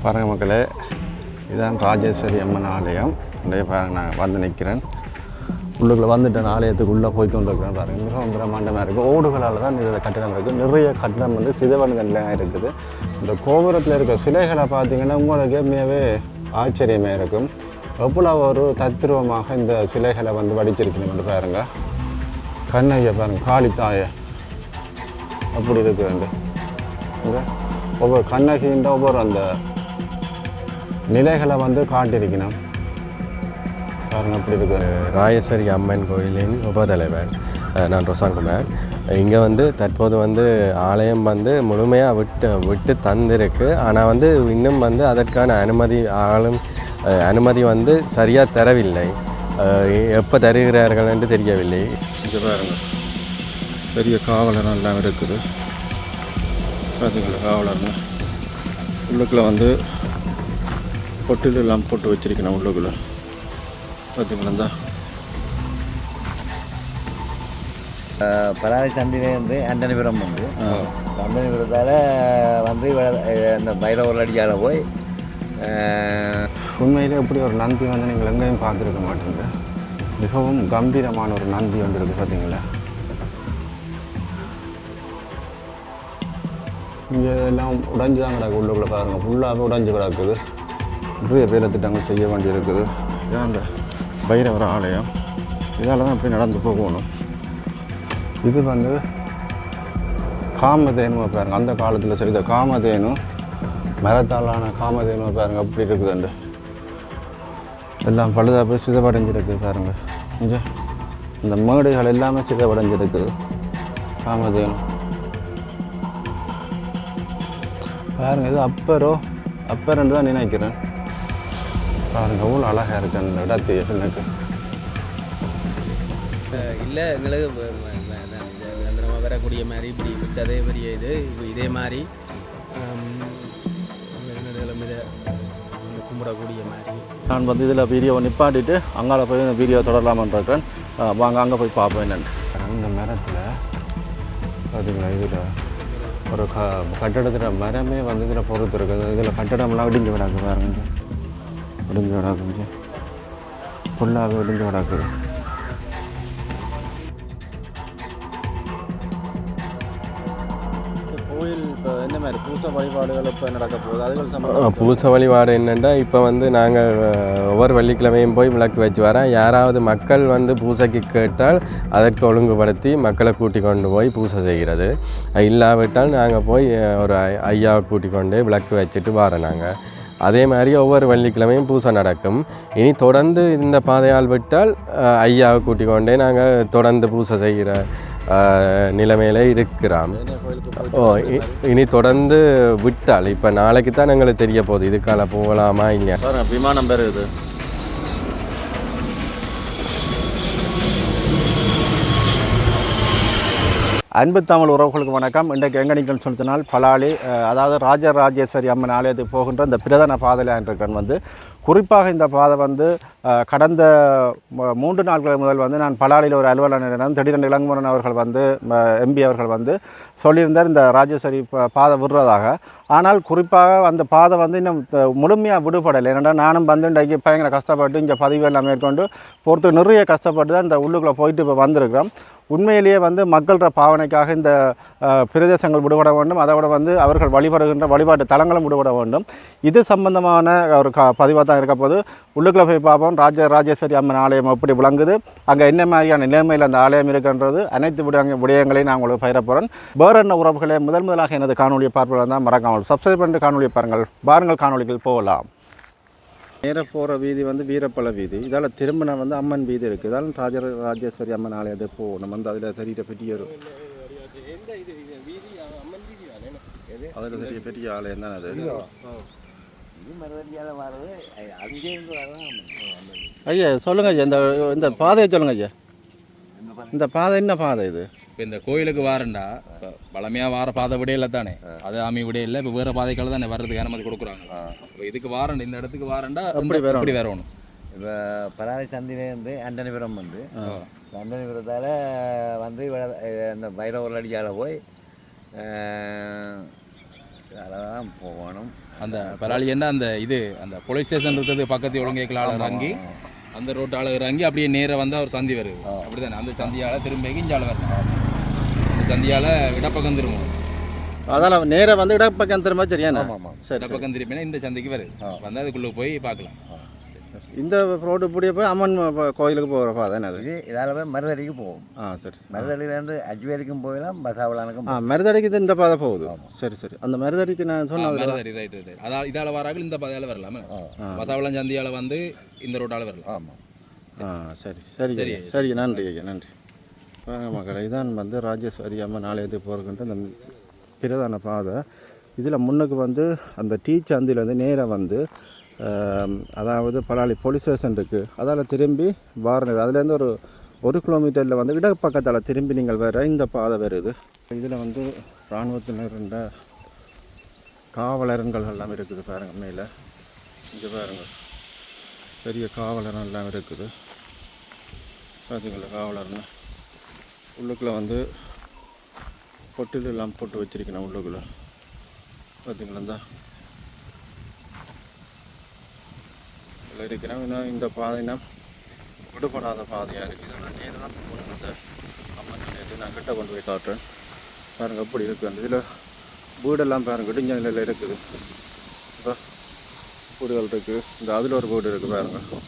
பாருங்கள் மக்களே, இதுதான் ராஜேஸ்வரி அம்மன் ஆலயம். அப்படியே பாருங்கள், நான் வந்து நிற்கிறேன். உள்ளுக்குள்ளே வந்துட்டேன், ஆலயத்துக்குள்ளே போய் கொண்டிருக்கிறேன். பாருங்கள், மிகவும் பிரம்மாண்டமாக இருக்குது. ஓடுகளால் தான் இந்த கட்டிடம் இருக்குது. நிறைய கட்டிடம் வந்து சிதைவன்கள்லாம் இருக்குது. இந்த கோபுரத்தில் இருக்க சிலைகளை பார்த்தீங்கன்னா உங்களுக்கு எப்பவுமே ஆச்சரியமாக இருக்கும். எவ்வளோ ஒரு தத்ரூபமாக இந்த சிலைகளை வந்து வடிச்சிருக்கணும்னு பாருங்கள். கண்ணையை பாருங்கள், காளித்தாயை அப்படி இருக்குது. இங்கே ஒவ்வொரு கண்ணகின்ற ஒவ்வொரு அந்த நிலைகளை வந்து காட்டியிருக்கணும். பாருங்கள் அப்படி இருக்கு. ராஜேஸ்வரி அம்மன் கோயிலின் உபதலைவர் நான் ரொசான்குமார். இங்கே வந்து தற்போது வந்து ஆலயம் வந்து முழுமையாக விட்டு தந்திருக்கு. ஆனால் வந்து இன்னும் வந்து அதற்கான அனுமதி வந்து சரியாக தரவில்லை. எப்போ தருகிறார்கள் என்று தெரியவில்லை. இங்கே பாருங்கள், பெரிய காவலர் எல்லாம் இருக்குது. பார்த்தீங்களா, காவலர்னு உள்ளுக்குள்ளே வந்து பொட்டில் எல்லாம் போட்டு வச்சிருக்கணும். உள்ளுக்குள்ளே பார்த்தீங்களா, பலாரி சந்திலேருந்து அண்டனிபுரம் வந்து அண்டனிபுரத்தால் வந்து இந்த பைரவர் அடியால் போய் உண்மையிலே இப்படி ஒரு நந்தி வந்து நீங்கள் எங்கேயும் பார்த்துருக்க மாட்டீங்க. மிகவும் கம்பீரமான ஒரு நந்தி ஒன்று இருக்குது. பார்த்தீங்களா, இங்கே எல்லாம் உடைஞ்சு தான் கிடக்கு. உள்ளுக்குள்ளே பாருங்கள், ஃபுல்லாகவே உடைஞ்சு கிடக்குது. நிறைய பேர திட்டங்கள் செய்ய வேண்டி இருக்குது. இதான் அந்த பைரவர் ஆலயம். இதால் தான் இப்படி நடந்து போகணும். இது வந்து காமதேனுவை பாருங்கள், அந்த காலத்தில் செய்த காமதேனு, மரத்தாலான காமதேனுவை பாருங்கள் அப்படி இருக்குதுண்டு. எல்லாம் பழுதாக போய் சிதப்படைஞ்சிருக்கு பாருங்கள். இங்கே இந்த மேடைகள் எல்லாமே சிதப்படைஞ்சிருக்குது. காமதேனு பாருங்கள், இது அப்பரன்னு தான் நினைக்கிறேன். பாருங்கள், அவ்வளோ அழகாக இருக்கு அந்த இடத்தையே எனக்கு. இல்லை எங்களுக்கு நம்ம வரக்கூடிய மாதிரி இப்படி விட்டதே பெரிய இது இதே மாதிரி கும்பிடக்கூடிய மாதிரி. நான் வந்து இதில் வீடியோவை நிப்பாட்டிட்டு அங்கால போய் இந்த வீடியோ தொடரலாமன்றிருக்கேன். வாங்க அங்கே போய் பார்ப்போம் என்னென்னு. இந்த மரத்தில் பார்த்தீங்களா, இதில் ஒரு கட்டடத்தில் மரமே வந்து இதில் பொறுத்து இருக்குது. இதில் கட்டடம்லாம் இடிஞ்சு கிடக்கு பாருங்க, இடிஞ்சு கிடக்குங்க, ஃபுல்லாகவே இடிஞ்சு கிடக்குது. கோயில் இப்போ என்ன மாதிரி பூசை வழிபாடுகள் இப்போ நடக்க போகுது? அதுகள் பூசை வழிபாடு என்னென்னா, இப்போ வந்து நாங்கள் ஒவ்வொரு வெள்ளிக்கிழமையும் போய் விளக்கு வச்சு வரேன். யாராவது மக்கள் வந்து பூசைக்கு கேட்டால் அதற்கு ஒழுங்குபடுத்தி மக்களை கூட்டி கொண்டு போய் பூசை செய்கிறது. இல்லாவிட்டால் நாங்கள் போய் ஒரு ஐயாவை கூட்டி கொண்டு விளக்கு வச்சுட்டு வரோம். நாங்கள் அதே மாதிரி ஒவ்வொரு வெள்ளிக்கிழமையும் பூசை நடக்கும். இனி தொடர்ந்து இந்த பாதையால் விட்டால் ஐயாவை கூட்டி கொண்டே நாங்கள் தொடர்ந்து பூசை செய்கிற நிலைமையில் இருக்கிறோம். இனி தொடர்ந்து விட்டால் இப்போ நாளைக்கு தான் எங்களுக்கு தெரிய போகுது இதுக்கால போகலாமா இல்லையா. விமானம் பேர் இது. அன்பு தமிழ் உறவுகளுக்கு வணக்கம். இன்றைக்கு எங்கே நிற்கணும்னு சொல்லினால் பலாலி, அதாவது ராஜராஜேஸ்வரி அம்மன் ஆலயத்துக்கு போகின்ற இந்த பிரதான பாதையில் இருக்கன் வந்து குறிப்பாக இந்த பாதை வந்து கடந்த 3 நாட்கள் முதல் வந்து நான் பலாலியில் ஒரு அலுவலரிடம் திடீரென்று இளங்குமரன் அவர்கள் வந்து எம்பி அவர்கள் வந்து சொல்லியிருந்தார் இந்த ராஜேஸ்வரி பாதை விடுறதாக. ஆனால் குறிப்பாக அந்த பாதை வந்து இன்னும் முழுமையாக விடுபடலை. ஏன்னா நானும் வந்து இன்றைக்கு பயங்கர கஷ்டப்பட்டு இங்கே பதிவெல்லாம் மேற்கொண்டு பொறுத்து நிறைய கஷ்டப்பட்டு தான் இந்த உள்ளுக்குள்ளே போயிட்டு இப்போ வந்திருக்கிறோம். உண்மையிலேயே வந்து மக்கள பாவனைக்காக இந்த பிரதேசங்கள் விடுபட வேண்டும். அதோட வந்து அவர்கள் வழிபடுகின்ற வழிபாட்டு தலங்களும் விடுபட வேண்டும். இது சம்பந்தமான ஒரு பதிவாக தான் இருக்க போது. உள்ளுக்குள்ளே போய் பார்ப்போம் ராஜேஸ்வரி அம்மன் ஆலயம் எப்படி விளங்குது, அங்கே என்ன மாதிரியான நிலைமையில் அந்த ஆலயம் இருக்குன்றது அனைத்து விடயங்களையும் நான் உங்களுக்கு பகிர போகிறேன். வேறு என்ன உறவுகளே, முதலாக எனது காணொலியை பார்ப்பது தான் மறக்காமல் சப்ஸ்கிரைப் பண்ணிட்டு காணொலியை பாருங்கள். காணொலிகள் போகலாம். நேராக போகிற வீதி வந்து வீரப்பழ வீதி. இதால் திரும்பின வந்து அம்மன் வீதி இருக்குது. இதால் ராஜேஸ்வரி அம்மன் ஆலயத்தை போகணும். வந்து அதில் தெரிய பெரிய அதில் தெரிய பெரிய ஆலயம் தான் அது. ஐயா சொல்லுங்க ஐயா, இந்த பாதையை சொல்லுங்க ஐயா. இந்த பாதை என்ன பாதை இது? இப்போ இந்த கோயிலுக்கு வாரண்டா இப்போ பழமையாக வார பாதை விடையில தானே, அது ஆமி விடையில இப்போ வேறு பாதைகள் தானே வர்றதுக்கு அனுமதி கொடுக்குறாங்க. இப்போ இதுக்கு வாரண்டா, இந்த இடத்துக்கு வாரண்டா எப்படி வரணும்? இப்போ பலாரி சந்திலேருந்து அண்டனிபுரம் வந்து அண்டனிபுரத்தால் வந்து இந்த பைரவர் அடியால் போய் அதெல்லாம் போகணும். அந்த பலாளி என்ன அந்த இது அந்த போலீஸ் ஸ்டேஷன் இருக்கிறது பக்கத்து ஒழுங்கைகளால் இறங்கி அந்த ரோட்டால் இறங்கி அப்படியே நேராக வந்து ஒரு சந்தி வருது அப்படி தானே. அந்த சந்தியால் திரும்ப இஞ்சால வரணும். அந்த சந்தியால் இடப்பக்கம் திரும்பும். அதெல்லாம் நேராக வந்து இடப்பக்கம் திரும்ப சரியாண்ணா? சரி, இடப்பக்கம் திரும்பினா இந்த சந்திக்கு வருது. வந்து அதுக்குள்ளே போய் பார்க்கலாம். இந்த ரோடு இப்படியே போய் அம்மன் கோயிலுக்கு போகிற பாதை அது. இதால் போய் மருதடிக்கு போகும். சரி. மருதடியிலேருந்து அஜ்வேரிக்கும் போகலாம், பசாவளானுக்கும். மருதடிக்கு இந்த பாதை போகுது. சரி. அந்த மருதடிக்கு நான் சொன்னேன். மருதடி ரைட். அதாவது இதால் வராங்க இந்த பாதையால் வரலாமே. பசாவளம் சந்தியால் வந்து இந்த ரோட்டால் வரலாம். ஆமாம். சரி. நன்றி ஐயா, நன்றி. மக்களை இதான் வந்து ராஜேஸ்வரி அம்மன் ஆலயத்துக்கு போகிறதுன்ட்டு அந்த பிரதான பாதை. இதில் முன்னுக்கு வந்து அந்த சந்திலேருந்து நேராக வந்து அதாவது பலாளி போலீஸ் ஸ்டேஷன் இருக்குது. அதால் திரும்பி வாரணும். அதுலேருந்து ஒரு கிலோமீட்டரில் வந்து இடப்பக்கத்தால் திரும்பி நீங்கள் வேறு இந்த பாதை வருது. இதில் வந்து இராணுவத்தினர் காவலர்கள் எல்லாம் இருக்குது பாருங்கள். மேலே இங்கே பாருங்கள், பெரிய காவலர்கள் எல்லாம் இருக்குது பார்த்தீங்களா. காவலர்னு உள்ளுக்குள்ளே வந்து பொட்டில் எல்லாம் போட்டு வச்சிருக்கணும். உள்ளுக்குள்ளே பார்த்தீங்களா இருக்கிறேன். இன்னும் இந்த பாதைனா விடுபடாத பாதையாக இருக்குது. இதெல்லாம் நேரம் தான் போகணும். அந்த அம்மன் நிலையத்தை நான் கிட்ட கொண்டு போய் காட்டுறேன் பாருங்கள் எப்படி இருக்குது. அந்த இதில் வீடெல்லாம் பாருங்கள் இடிஞ்ச நிலையில் இருக்குது. இப்போ வீடுகள் இருக்குது. இந்த அதில் ஒரு வீடு இருக்குது பாருங்கள்,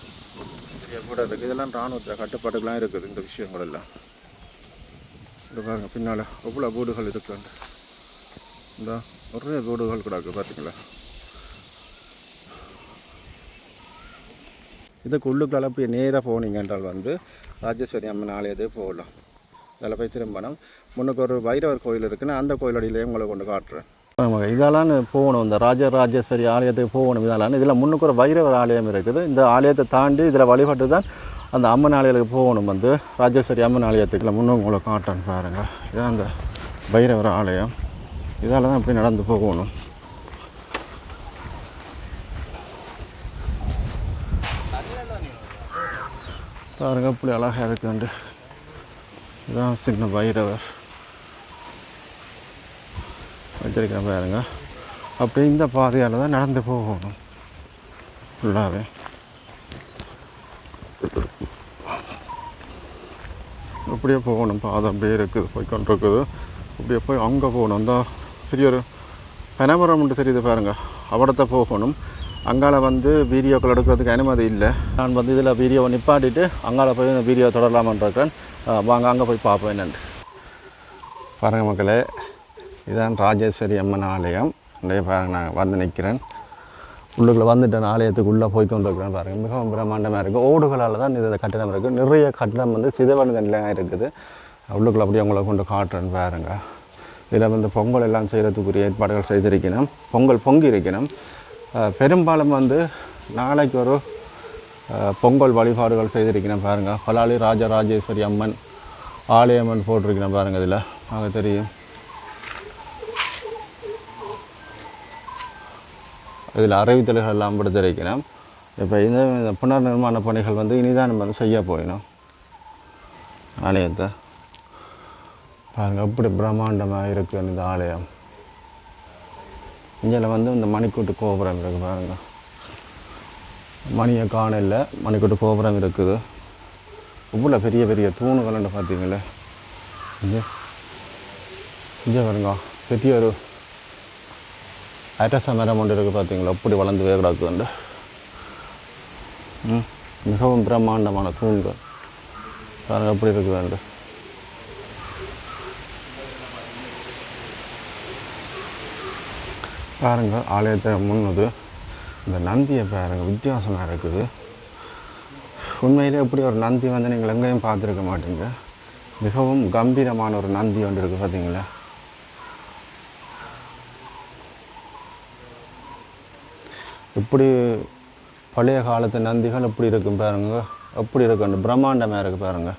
பெரிய வீடு இருக்குது. இதெல்லாம் இராணுவத்தில் கட்டுப்பாடுகள்லாம் இருக்குது. இந்த விஷயங்கள் எல்லாம் இது பாருங்கள். பின்னால் எவ்வளோ வீடுகள் இருக்குண்டு. இந்த நிறைய வீடுகள் கிடக்கு பார்த்தீங்களா. இதுக்கு உள்ளுக்குள்ள போய் நேராக போனீங்க என்றால் வந்து ராஜேஸ்வரி அம்மன் ஆலயத்துக்கு போகலாம். அதில் போய் திரும்பணும். முன்னுக்கு ஒரு பைரவர் கோயில் இருக்குன்னு அந்த கோயிலடியிலே உங்களை கொண்டு காட்டுறேன். ஆமாங்க, இதெல்லாம் போகணும். இந்த ராஜராஜேஸ்வரி ஆலயத்துக்கு போகணும். இதெல்லாம் இதில் முன்னுக்கு ஒரு பைரவர் ஆலயம் இருக்குது. இந்த ஆலயத்தை தாண்டி இதில் வழிபட்டு தான் அந்த அம்மன் ஆலயத்துக்கு போகணும். வந்து ராஜேஸ்வரி அம்மன் ஆலயத்துக்குள்ள முன்னும் உங்களை காட்டுறேன் பாருங்கள். இதான் அந்த பைரவர் ஆலயம். இதால் தான் இப்படி நடந்து போகணும். பாருங்க இப்படி அழகாக இருக்குண்டு. இதுதான் சின்ன பைரவர் வச்சிருக்கிறேன் பாருங்க. அப்படி இந்த பாதையால் தான் நடந்து போகணும் ஃபுல்லாகவே. அப்படியே போகணும். பாதை அப்படியே இருக்குது, போய் கொண்டிருக்குது. அப்படியே போய் அங்கே போகணும். அந்த பெரிய ஒரு பனைமரம் தெரியுது பாருங்கள், அவடத்தை போகணும். அங்கால வந்து வீடியோக்கள் எடுக்கிறதுக்கு அனுமதி இல்லை. நான் வந்து இதில் வீடியோவை நிப்பாட்டிட்டு அங்கால போய் வீடியோ தொடரலாமன்றிருக்கேன். வாங்க அங்கே போய் பார்ப்போம் என்னென்று. பாருங்கள் மக்களே, இதுதான் ராஜேஸ்வரி அம்மன் ஆலயம். நிறைய பாருங்கள், நான் வந்து நிற்கிறேன். உள்ளுக்குள்ளே வந்துட்டேன். ஆலயத்துக்கு உள்ளே போய் கொண்டிருக்கிறேன் பாருங்கள். மிகவும் பிரம்மாண்டமாக இருக்குது. ஓடுகளால் தான் இது கட்டிடம் இருக்குது. நிறைய கட்டிடம் வந்து சிதைவடைந்த நிலையாக இருக்குது. உள்ளுக்குள்ளே அப்படியே உங்களை கொண்டு காட்டுறேன் பாருங்கள். இதில் வந்து பொங்கல் எல்லாம் செய்கிறதுக்குரிய ஏற்பாடுகள் செய்திருக்கணும். பொங்கல் பொங்கி இருக்கணும். பெரும்பாலும் வந்து நாளைக்கு ஒரு பொங்கல் வழிபாடுகள் செய்திருக்கிறேன் பாருங்கள். பலாளி ராஜராஜேஸ்வரி அம்மன் ஆலயம்னு போட்டிருக்கிறேன் பாருங்கள். இதில் ஆக தெரியும். இதில் அறிவித்தல்கள் எல்லாம் படுத்திருக்கிறேன். இப்போ இந்த புனர் நிர்மாண பணிகள் வந்து இனிதான் நம்ம வந்து செய்ய போயிடும் ஆலயத்தை. பாருங்கள் எப்படி பிரம்மாண்டமாக இருக்குது இந்த ஆலயம். இங்கே வந்து இந்த மணிக்கூட்டு கோபுரம் இருக்குது பாருங்கள். மணியை காணல, மணிக்கூட்டு கோபுரம் இருக்குது. இவ்வளோ பெரிய பெரிய தூணுகள்னு பார்த்தீங்களே. இங்கே பாருங்க, பெரிய ஒரு அரச மரம் ஒன்று இருக்குது பார்த்தீங்களா. அப்படி வளர்ந்து கிடக்குண்டு. மிகவும் பிரம்மாண்டமான தூண்கள் பாருங்கள் எப்படி இருக்குதுண்டு. பாருங்கள் ஆலயத்தை முன்னுது. இந்த நந்தியை பாருங்கள், வித்தியாசமாக இருக்குது. உண்மையிலே இப்படி ஒரு நந்தி வந்து நீங்கள் எங்கேயும் பார்த்துருக்க மாட்டீங்க. மிகவும் கம்பீரமான ஒரு நந்தி ஒன்று இருக்குது பார்த்தீங்களா. இப்படி பழைய காலத்து நந்திகள் எப்படி இருக்கும் பாருங்க. எப்படி இருக்குன்னு பிரம்மாண்டமாக இருக்குது பாருங்கள்.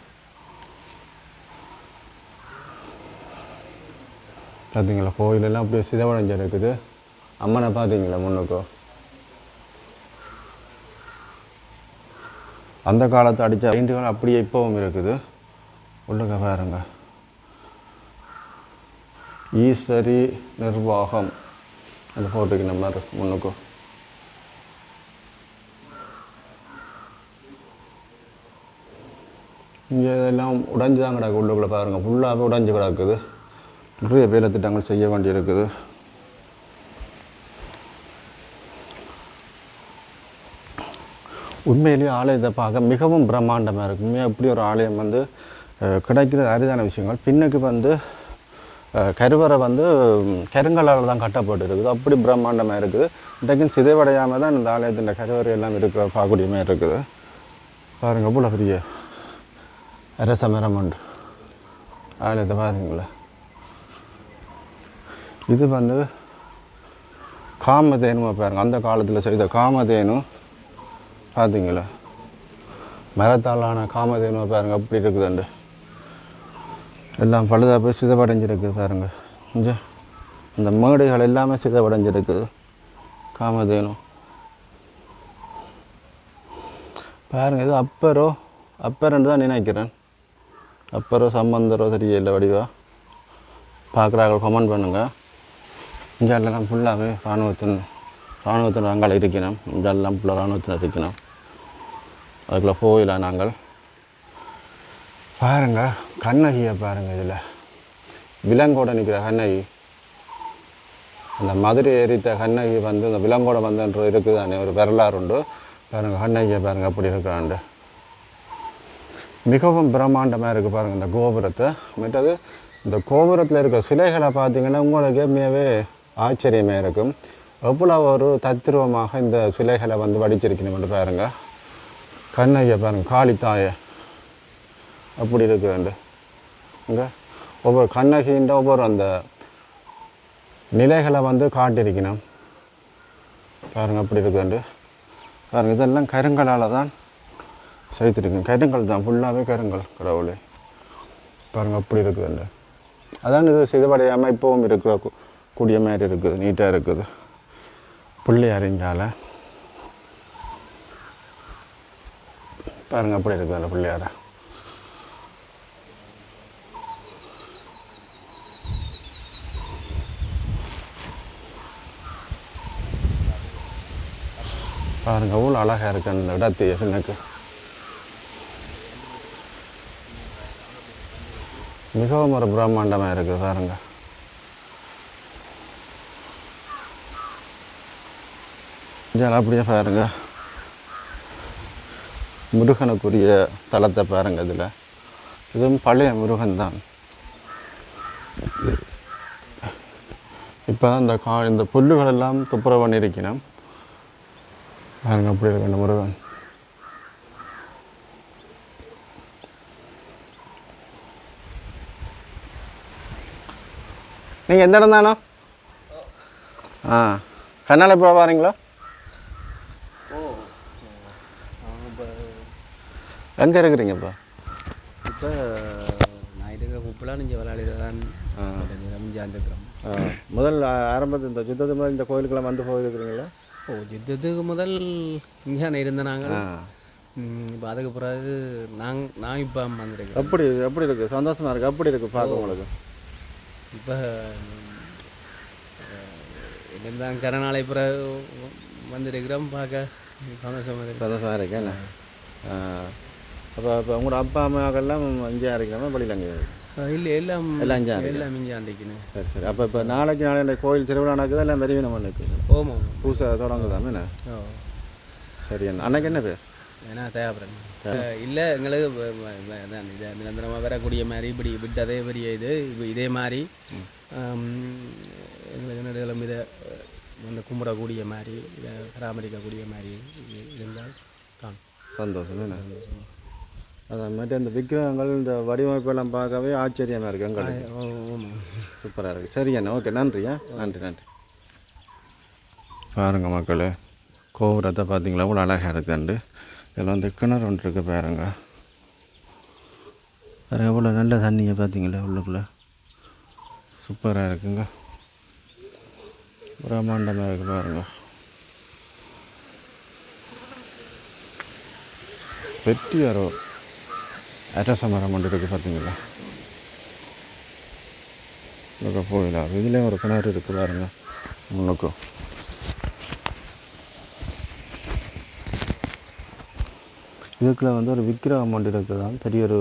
பார்த்தீங்களா கோயிலெல்லாம் அப்படியே சிதவடைஞ்சு இருக்குது. அம்மனை பார்த்தீங்களா முன்னுக்கோ. அந்த காலத்தை அடித்த பெயிண்டுகள் அப்படியே இப்போவும் இருக்குது. உள்ளுக்க பாருங்க, ஈஸ்வரி நிர்வாகம் அந்த ஃபோட்டோக்கு நம்ம முன்னுக்கும் இங்கே இதெல்லாம் உடைஞ்சு தான் கிடக்கு. உள்ளுக்குள்ளே பாருங்கள் ஃபுல்லாகவே உடைஞ்சு கிடக்குது. நிறைய வேலை திட்டங்கள் செய்ய வேண்டியிருக்குது. உண்மையிலேயே ஆலயத்தை பார்க்க மிகவும் பிரம்மாண்டமாக இருக்குது. உண்மையாக இப்படி ஒரு ஆலயம் வந்து கிடைக்கிற அரிதான விஷயங்கள். பின்னுக்கு வந்து கருவறை வந்து கருங்கல்லால் தான் கட்டப்பட்டு இருக்குது. அப்படி பிரம்மாண்டமாக இருக்குது. இன்றைக்கும் சிதைவடையாமல் தான் இந்த ஆலயத்தின் கருவறை எல்லாம் இருக்கிற பார்க்கக்கூடிய மாதிரி இருக்குது. பாருங்கள் இவ்வளோ பெரிய அரச மரம் உண்டு ஆலயத்தை பாருங்களா. இது வந்து காமதேனு பாருங்கள். அந்த காலத்தில் செய்த காமதேனு பார்த்தீங்களா, மரத்தாலான காமதேனு பாருங்கள் அப்படி இருக்குதுண்டு. எல்லாம் பழுதாக போய் சிதவடைஞ்சிருக்குது பாருங்கள். இங்கே இந்த மேடைகள் எல்லாமே சிதவடைஞ்சிருக்குது. காமதேனு பாருங்கள். இது அப்பரன்னு தான் நினைக்கிறேன். அப்பரோ சம்பந்தரோ தெரியல வடிவா. பார்க்குறாங்க கமெண்ட் பண்ணுங்கள். இங்கெல்லாம் ஃபுல்லாகவே இராணுவத்தினர் அங்கே இருக்கணும். இங்கெல்லாம் ஃபுல்லாக இராணுவத்தினர் இருக்கணும். அதுக்குள்ளே போயில நாங்கள் பாருங்கள் கண்ணகியை பாருங்கள். இதில் விலங்கோட நிற்கிற கண்ணகி, அந்த மதுரை எரித்த கண்ணகி வந்து இந்த விலங்கோட வந்தன்ற இருக்குது தானே ஒரு வரலாறு உண்டு. பாருங்கள் கண்ணகியை பாருங்கள் அப்படி இருக்கிறாண்டு. மிகவும் பிரம்மாண்டமாக இருக்குது பாருங்கள் இந்த கோபுரத்தை. மற்றது இந்த கோபுரத்தில் இருக்க சிலைகளை பார்த்திங்கன்னா உங்களுக்கு எப்பவுமே ஆச்சரியமாக இருக்கும். எவ்வளோ ஒரு தத்ரூபமாக இந்த சிலைகளை வந்து வடிச்சிருக்கணும்னு பாருங்கள். கண்ணகியை பாருங்கள், காளித்தாயை அப்படி இருக்குதுண்டு. இங்கே ஒவ்வொரு கண்ணகின்ற ஒவ்வொரு அந்த நிலைகளை வந்து காட்டியிருக்கணும் பாருங்கள் அப்படி இருக்குதுண்டு. பாருங்கள் இதெல்லாம் கருங்கலால் தான் செய்திருக்கேன். கருங்கல் தான் ஃபுல்லாகவே கருங்கல் கடவுளே. பாருங்கள் அப்படி இருக்குதுண்டு. அதான் இது சிதவடையாமல் இப்போவும் இருக்கிற கூடிய மாதிரி இருக்குது. நீட்டாக இருக்குது. பிள்ளையார் இங்கால பாருங்கள் அப்படி இருக்குது அந்த பிள்ளையார. பாருங்கள் அவ்வளோ அழகாக இருக்கு அந்த இடத்தையே எனக்கு. மிகவும் ஒரு பிரம்மாண்டமாக இருக்குது பாருங்கள். அப்படியே பாருங்க முருகனுக்குரிய தலத்தை பாருங்கள். இதில் இதுவும் பழைய முருகன் தான். இப்போ தான் இந்த புல்லுகள் எல்லாம் துப்புரவு பண்ணியிருக்கணும் பாருங்கள் அப்படி இருக்கு இந்த முருகன். நீங்கள் எந்த இடம் தானோ? கண்ணால் எப்போ பாருங்களா? எங்கே இருக்கிறீங்க இப்போ? இப்போ நான் இருக்கிற குப்பெல்லாம் நீங்கள் விளையாடிதான் ரம்ஜான். முதல் ஆரம்பத்தில் இந்த யுத்தத்துக்கு முதல் இந்த கோயிலுக்கெல்லாம் வந்து போயிருக்கிறீங்களா? யுத்தத்துக்கு முதல் இங்கே இருந்தேன் நாங்கள். இப்போ அதுக்கு பிறகு நான் இப்போ வந்துருக்கேன். எப்படி இருக்குது? சந்தோஷமாக இருக்குது. அப்படி இருக்குது பார்க்க உங்களுக்கு. இப்போ என்னதான் கரநாளை பிறகு வந்துருக்கிறோம். பார்க்க சந்தோஷமாக இருக்கேன். அப்போ உங்களோட அப்பா அம்மாக்கெல்லாம் இங்கே இருக்கிறாங்க, வெளியில் அங்கே இல்லை எல்லாம் இங்கே ஆண்டிக்கணும். சரி. அப்போ இப்போ நாளை கோயில் திருவிழா நடக்குது, எல்லாம் வெறிவினம் இருக்குது. ஓமாம், பூசை தொடங்குதாமே என்ன? சரி. அன்னைக்கு என்ன பேர்? ஏன்னா தேவைப்படுறேன் இல்லை எங்களுக்கு இதை நிரந்தரமாக வரக்கூடிய மாதிரி இப்படி விட்டதே பெரிய இது. இதே மாதிரி எங்களுக்கு நடுவில் இதை வந்து கும்பிடக்கூடிய மாதிரி, இதை பராமரிக்கக்கூடிய மாதிரி இருந்தால் காணும். சந்தோஷம் என்ன? அதான் மாதிரி அந்த விக்கிரகங்கள் இந்த வடிவமைப்பெல்லாம் பார்க்கவே ஆச்சரியமாக இருக்குது எங்களுக்கு. சூப்பராக இருக்குது. சரி அண்ணா, ஓகே, நன்றியா. நன்றி. பாருங்கள் மக்களே, கோபுரத்தை பார்த்தீங்களா அவ்வளோ அழகாக இருக்குண்டு. இதில் வந்து கிணறு ஒன்று இருக்குது பாருங்க. வேறு எவ்வளோ நல்ல தண்ணியை பார்த்தீங்களா உள்ளுக்குள்ளே. சூப்பராக இருக்குங்க, பிரம்மாண்டமாக இருக்குது பாருங்க. வெற்றியாரோ அரச மரம் ஒன்று இருக்குது பார்த்தீங்களா. போயிடலாம். இதுலேயும் ஒரு கிணறு இருக்குது பாருங்க. முன்னுக்கும் இதுக்குள்ள வந்து ஒரு விக்கிரகம் ஒன்று இருக்குதான், பெரிய ஒரு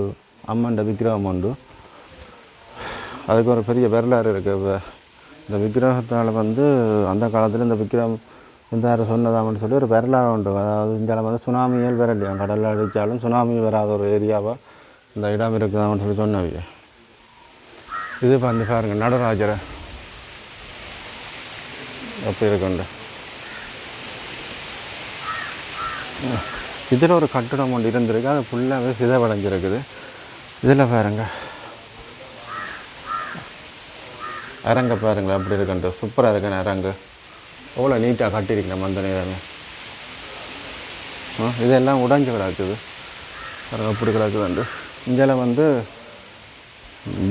அம்மன்ட விக்கிரகம் உண்டு. அதுக்கு ஒரு பெரிய வரலாறு இருக்குது. இந்த விக்கிரகத்தால் வந்து அந்த காலத்தில் இந்த விக்கிரகம் இந்த யாரும் சொன்னதாமன்னு சொல்லி ஒரு வரலாறு உண்டு. அதாவது இந்த இடம் வந்து சுனாமிகள் வரலையா, கடலில் அடித்தாலும் சுனாமி வராத ஒரு ஏரியாவாக இந்த இடம் இருக்குதாமன்னு சொல்லி சொன்னவிய. இது வந்து பாருங்கள் நடராஜரை அப்படி இருக்குண்டு. இதில் ஒரு கட்டடம் ஒன்று இருந்திருக்கு, அது ஃபுல்லாகவே சிதைவடைஞ்சிருக்குது. இதில் பாருங்க அரங்க பாருங்களேன் அப்படி இருக்குன்ட்டு சூப்பராக இருக்குன்னு அரங்கு எவ்வளோ நீட்டாக கட்டியிருக்கேன் அந்த நேரமே. இதெல்லாம் உடைஞ்சு கிடக்குது பாருங்க, அப்படி கிடக்குதுண்டு. இதில் வந்து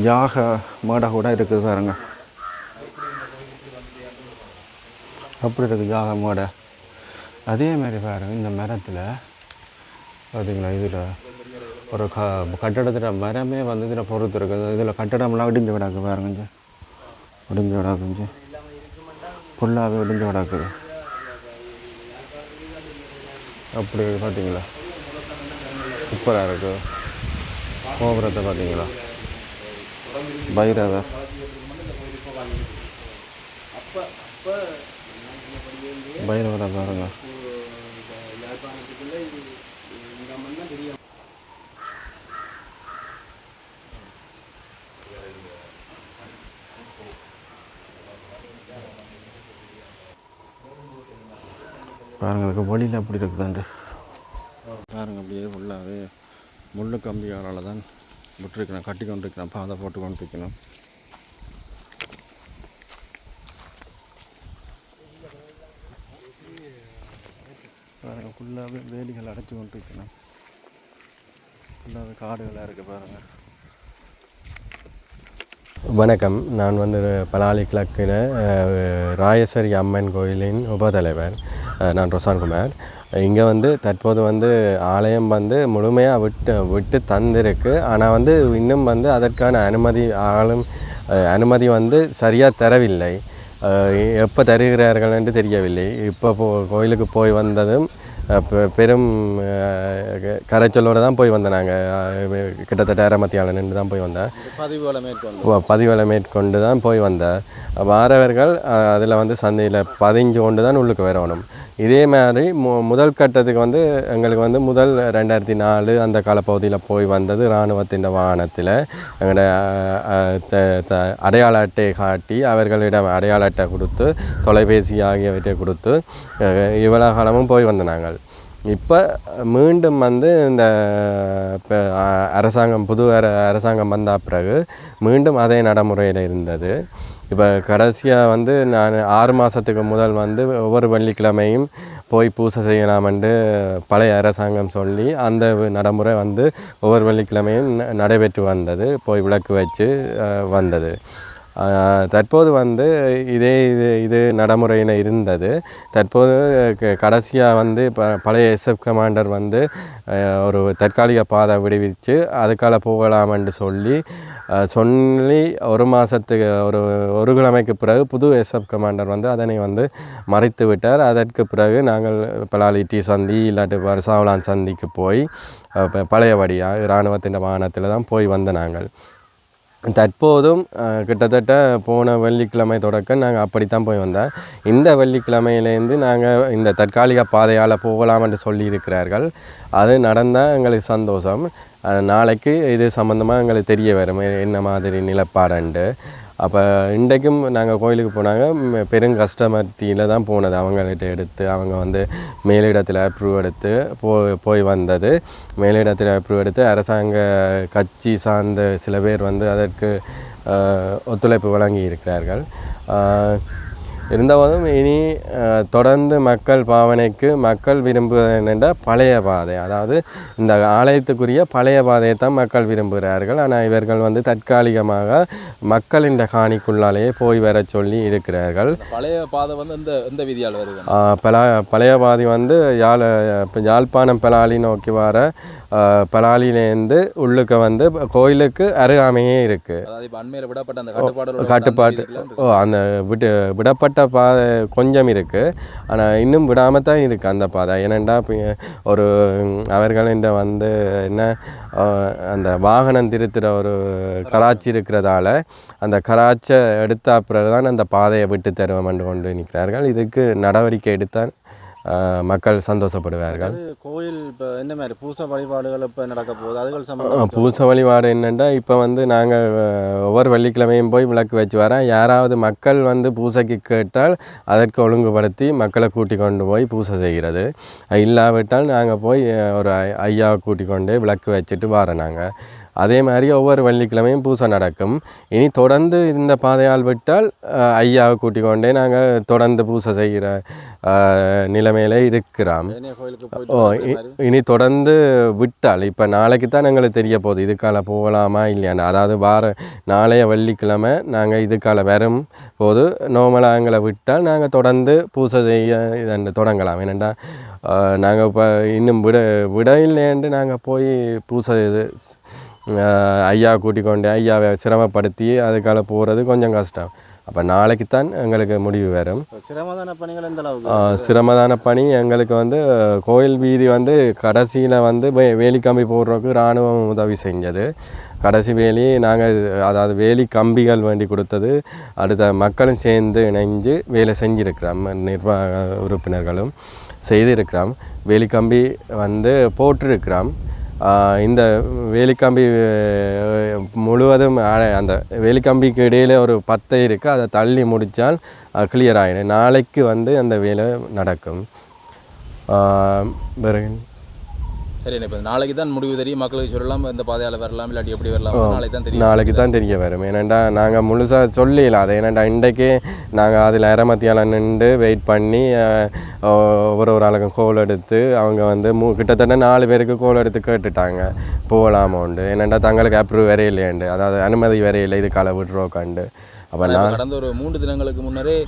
யாக மேடை கூட இருக்குது பாருங்க, அப்படி இருக்குது யாக மேடை. அதேமாரி பாருங்கள் இந்த மரத்தில் பார்த்தீங்களா, இதில் ஒரு கட்டடத்தில் மரமே வந்து இதில் பொறுத்து இருக்குது. இதில் கட்டடம்லாம் இடிஞ்சு கிடக்கு பாருங்க, இடிஞ்சு கிடக்குஞ்சு ஃபுல்லாகவே இடிஞ்சு கிடக்குது. அப்படி பார்த்தீங்களா, சூப்பராக இருக்குது. கோபுரத்தை பார்த்தீங்களா, பைரவர் பைரவரை பாருங்கள். பாருங்கள் அதுக்கு வழியில் அப்படி இருக்குதாண்டு பாருங்கள். அப்படியே ஃபுல்லாகவே முள்ளு கம்பியால் தான் விட்டுருக்கணும், கட்டி கொண்டிருக்கணும், பாதை போட்டு கொண்டிருக்கணும். பாருங்கள் ஃபுல்லாகவே வேலிகள் அடைச்சி கொண்டிருக்கணும், ஃபுல்லாகவே காடுகளாக இருக்குது பாருங்கள். வணக்கம், நான் வந்து பலாலி கிழக்கில் ராயேஸ்வரி அம்மன் கோயிலின் உபதலைவர். நான் ரொசான்குமார். இங்கே வந்து தற்போது வந்து ஆலயம் வந்து முழுமையாக விட்டு தந்திருக்கு. ஆனால் வந்து இன்னும் வந்து அதற்கான அனுமதி வந்து சரியாக தரவில்லை. எப்போ தருகிறார்கள் என்று தெரியவில்லை. இப்போ கோயிலுக்கு போய் வந்ததும் பெரும் கரைச்சலோடு தான் போய் வந்தேன். நாங்கள் கிட்டத்தட்ட அரைமத்தியால் நின்று தான் போய் வந்தேன். பதிவுகளை மேற்கொண்டு தான் போய் வந்தேன். வாரவர்கள் அதில் வந்து சந்தையில் 15 கொண்டு தான் உள்ளுக்கு வரணும். இதே மாதிரி முதல் கட்டத்துக்கு வந்து எங்களுக்கு வந்து முதல் 2004 அந்த காலப்பகுதியில் போய் வந்தது இராணுவத்தின் வாகனத்தில். எங்களோட அடையாள அட்டையை காட்டி அவர்களிடம் அடையாள அட்டை கொடுத்து தொலைபேசி ஆகியவற்றை கொடுத்து இவ்வளோ காலமும் போய் வந்த நாங்கள். இப்போ மீண்டும் வந்து இந்த புது அரசாங்கம் வந்த பிறகு மீண்டும் அதே நடைமுறையில் இருந்தது. இப்போ கடைசியாக வந்து நான் 6 மாதத்துக்கு முதல் வந்து ஒவ்வொரு வெள்ளிக்கிழமையும் போய் பூசை செய்யலாமென்று பழைய அரசாங்கம் சொல்லி அந்த நடைமுறை வந்து ஒவ்வொரு வெள்ளிக்கிழமையும் நடைபெற்று வந்தது. போய் விளக்கு வச்சு வந்தது. தற்போது வந்து இது நடைமுறையில் இருந்தது. தற்போது கடைசியாக வந்து பழைய எஸ்எஃப் கமாண்டர் வந்து ஒரு தற்காலிக பாதை விடுவித்து அதுக்கால போகலாமென்று சொல்லி 1 மாதத்துக்கு ஒரு கிழமைக்கு பிறகு புது எஸ்எஃப் கமாண்டர் வந்து அதனை வந்து மறைத்து விட்டார். அதற்கு பிறகு நாங்கள் பலாலி டி சந்தி இல்லாட்டி வருசாவலான் சந்திக்கு போய் பழையபடியாக இராணுவத்தின் வாகனத்தில் தான் போய் வந்த நாங்கள். தற்போதும் கிட்டத்தட்ட போன வெள்ளிக்கிழமை தொடக்க நாங்கள் அப்படித்தான் போய் வந்தோம். இந்த வெள்ளிக்கிழமையிலேருந்து நாங்கள் இந்த தற்காலிக பாதையால் போகலாம் என்று சொல்லியிருக்கிறார்கள். அது நடந்தால் எங்களுக்கு சந்தோஷம். நாளைக்கு இது சம்மந்தமாக எங்களுக்கு தெரிய வரும் என்ன மாதிரி நிலப்பாடுண்டு. அப்போ இன்றைக்கும் நாங்கள் கோயிலுக்கு போனாங்க. பெரும் கஷ்டமத்தியில் தான் போனது. அவங்கள்ட்ட எடுத்து அவங்க வந்து மேலிடத்தில் அப்ரூவ் எடுத்து போய் வந்தது. மேலிடத்தில் அப்ரூவ் எடுத்து அரசாங்க கட்சி சார்ந்த சில பேர் வந்து அதற்கு ஒத்துழைப்பு வழங்கி இருக்கிறார்கள். இருந்தாலும் இனி தொடர்ந்து மக்கள் பாவனைக்கு மக்கள் விரும்புவது என்னென்றால் பழைய பாதை, அதாவது இந்த ஆலயத்துக்குரிய பழைய பாதையை தான் மக்கள் விரும்புகிறார்கள். ஆனால் இவர்கள் வந்து தற்காலிகமாக மக்களின் காணிக்குள்ளாலேயே போய் வர சொல்லி இருக்கிறார்கள். பழைய பாதை வந்து எந்த விதியால் வருது? பழைய பாதை வந்து யாழ்ப்பாணம் பலாலி நோக்கி வர பலாலியிலேருந்து உள்ளுக்கு வந்து கோயிலுக்கு அருகாமையே இருக்குது. அதாவது இப்போ அண்மையில் விடப்பட்ட அந்த கட்டுப்பாட்டு அந்த விடப்பட்ட விட்ட பாதை கொஞ்சம் இருக்குது. ஆனால் இன்னும் விடாமல் தான் இருக்குது அந்த பாதை. ஏனெண்டா ஒரு அவர்களின் வந்து என்ன அந்த வாகனம் திருத்துகிற ஒரு கராச்சி இருக்கிறதால அந்த கராச்சை எடுத்த பிறகு தான் அந்த பாதையை விட்டு தருவோம் என்று கொண்டு நிற்கிறார்கள். இதுக்கு நடவடிக்கை எடுத்தால் மக்கள் சந்தோஷப்படுவார்கள். கோயில் இப்போ என்ன மாதிரி பூச வழிபாடுகள் இப்போ நடக்க போகுது? அதுகள் பூச வழிபாடு என்னென்னா இப்போ வந்து நாங்கள் ஒவ்வொரு வெள்ளிக்கிழமையும் போய் விளக்கு வச்சு வரேன். யாராவது மக்கள் வந்து பூசைக்கு கேட்டால் அதற்கு ஒழுங்குபடுத்தி மக்களை கூட்டி கொண்டு போய் பூசை செய்கிறது. இல்லாவிட்டால் நாங்கள் போய் ஒரு ஐயாவை கூட்டி கொண்டு விளக்கு வச்சுட்டு வரோம். நாங்கள் அதே மாதிரி ஒவ்வொரு வெள்ளிக்கிழமையும் பூசை நடக்கும். இனி தொடர்ந்து இந்த பாதையால் விட்டால் ஐயாவை கூட்டி கொண்டே நாங்கள் தொடர்ந்து பூசை செய்கிற நிலைமையில் இருக்கிறோம். இனி தொடர்ந்து விட்டால் இப்போ நாளைக்கு தான் எங்களுக்கு தெரிய போகுது இதுக்கால போகலாமா இல்லையான்னு. அதாவது நாளைய வெள்ளிக்கிழமை நாங்கள் இதுக்கால வரும் போது நோமலாக எங்களை விட்டால் நாங்கள் தொடர்ந்து பூசை செய்ய இதன்று தொடங்கலாம். ஏனெண்டா நாங்கள் இப்போ இன்னும் விட இல்லைன்ட்டு நாங்கள் போய் பூசை ஐயா கூட்டிக் கொண்டு ஐயாவை சிரமப்படுத்தி அதுக்கால போகிறது கொஞ்சம் கஷ்டம். அப்போ நாளைக்கு தான் எங்களுக்கு முடிவு வரும். சிரமதான பணிகள் எந்த அளவுக்கு? சிரமதான பணி எங்களுக்கு வந்து கோயில் வீதி வந்து கடைசியில் வந்து வேலி கம்பி போடுறதுக்கு இராணுவம் உதவி செஞ்சது. கடைசி வேலி நாங்கள் அதாவது வேலி கம்பிகள் வேண்டி கொடுத்தது. அடுத்த மக்களும் சேர்ந்து இணைஞ்சு வேலை செஞ்சுருக்கிறோம். நிர்வாக உறுப்பினர்களும் செய்திருக்கிறோம். வேலி கம்பி வந்து போட்டிருக்கிறோம். இந்த வேலிக்கம்பி முழுவதும் அந்த வேலிக்கம்பிக்கு இடையில் ஒரு பத்தை இருக்குது. அதை தள்ளி முடித்தால் கிளியர் ஆகிடும். நாளைக்கு வந்து அந்த வேலை நடக்கும். சரி, இப்போ நாளைக்கு தான் முடிவு தெரியும். மக்களுக்கு சொல்லலாம் இந்த பாதையால் வரலாம் இல்லாட்டி எப்படி வரலாம் நாளைக்கு தான் தெரியும். நாளைக்கு தான் தெரிய வரும். ஏன்னாண்டா நாங்கள் முழுசாக சொல்லிடலாம் அதை. ஏன்னாண்டா இன்றைக்கே நாங்கள் அதில் அரைமத்தியால் நின்று வெயிட் பண்ணி ஒரு ஆளுக்கும் கோல் எடுத்து அவங்க வந்து கிட்டத்தட்ட 4 பேருக்கு கோல் எடுத்து கேட்டுட்டாங்க போகலாமோண்டு. ஏன்னாண்டா தங்களுக்கு அப்ரூவ் வரையில்லையாண்டு, அதாவது அனுமதி வரையில்லை இதுக்கால விட்றோக்காண்டு. அப்போ நான் கடந்த ஒரு 3 தினங்களுக்கு முன்னரே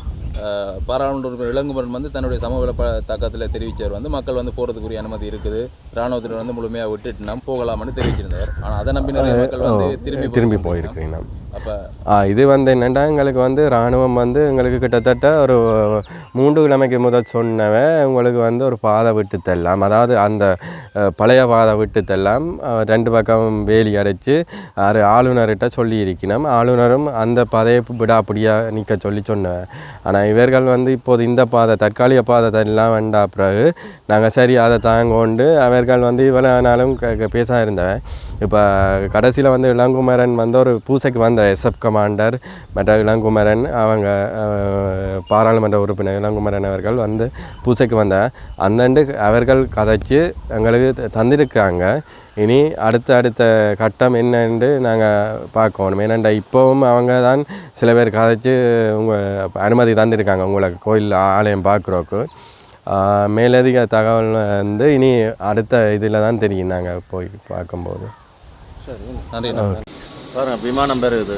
பாராளுமன்ற உறுப்பினர் இளங்குமரன் வந்து தன்னுடைய சமூக தாக்கத்தில் தெரிவித்தவர் வந்து மக்கள் வந்து போகிறதுக்குரிய அனுமதி இருக்குது, இராணுவத்தினர் வந்து முழுமையாக விட்டுட்டு நாம் போகலாம்னு தெரிவிச்சிருந்தார். ஆனால் அதை நம்பி நிறைய மக்கள் வந்து திரும்பி போயிருக்கீங்க. அப்போ இது வந்து என்னென்னா எங்களுக்கு வந்து இராணுவம் வந்து எங்களுக்கு கிட்டத்தட்ட ஒரு 3 கிழமைக்கு முதல் சொன்னவன் உங்களுக்கு வந்து ஒரு பாதை விட்டு தரலாம், அதாவது அந்த பழைய பாதை விட்டு தரலாம், 2 பக்கம் வேலி அடைச்சி ஆளுநர்கிட்ட சொல்லி இருக்கணும். ஆளுநரும் அந்த பாதையை விடாப்படியாக நிற்க சொல்லி சொன்னேன். ஆனால் இவர்கள் வந்து இப்போது இந்த பாதை தற்காலிக பாதை தரலாம் வேண்டா. பிறகு நாங்கள் சரி அதை தாங்கொண்டு அவர்கள் வந்து இவ்வளோ நாளும் பேச இருந்தவன். இப்போ கடைசியில் வந்து இளங்குமரன் வந்து ஒரு பூசைக்கு வந்த எஸ்எஃப் கமாண்டர் மற்ற இளங்குமரன் அவங்க பாராளுமன்ற உறுப்பினர் இளங்குமரன் அவர்கள் வந்து பூசைக்கு வந்த அந்தண்டு அவர்கள் கதைச்சு எங்களுக்கு தந்திருக்காங்க. இனி அடுத்த கட்டம் என்னென்று நாங்கள் பார்க்கணும். ஏன்னாண்டா இப்போவும் அவங்க தான் சில பேர் கதைச்சு அனுமதி தந்திருக்காங்க உங்களுக்கு கோயில் ஆலயம் பார்க்குறோக்கு. மேலதிக தகவல் வந்து இனி அடுத்த இதில் தான் தெரியும் நாங்கள் போய் பார்க்கும்போது. சரி, நன்றி. விமானம் பெறுது.